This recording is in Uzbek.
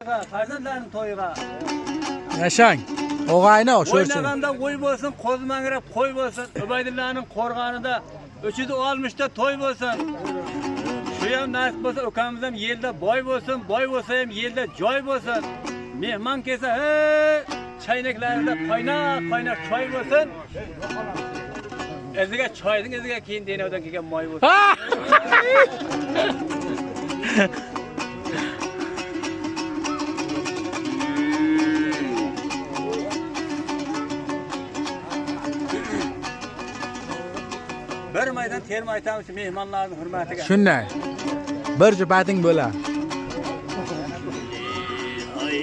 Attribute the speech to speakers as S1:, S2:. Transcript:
S1: Farzandlarning to'yiga.
S2: Yashang. O'g'ayni o'sho'rsin.
S1: O'ynaganda qo'y bo'lsin, qo'zmangrab qo'y bo'lsin. Ubaydullaning qo'rg'onida 360 ta to'y bo'lsin. Shu ham nasib bo'lsa, ukamiz ham yelda boy bo'lsin, boy bo'lsa ham yelda joy bo'lsin. Mehmon kelsa, chaynaklarida qaynoq choy bo'lsin. O'ziga choyning o'ziga keyin denovdan kelgan moy bo'lsin. Bir maydan terma aytamiz mehmonlarning hurmatiga.
S2: Shunday. Bir jupating bo'lar.
S1: Ay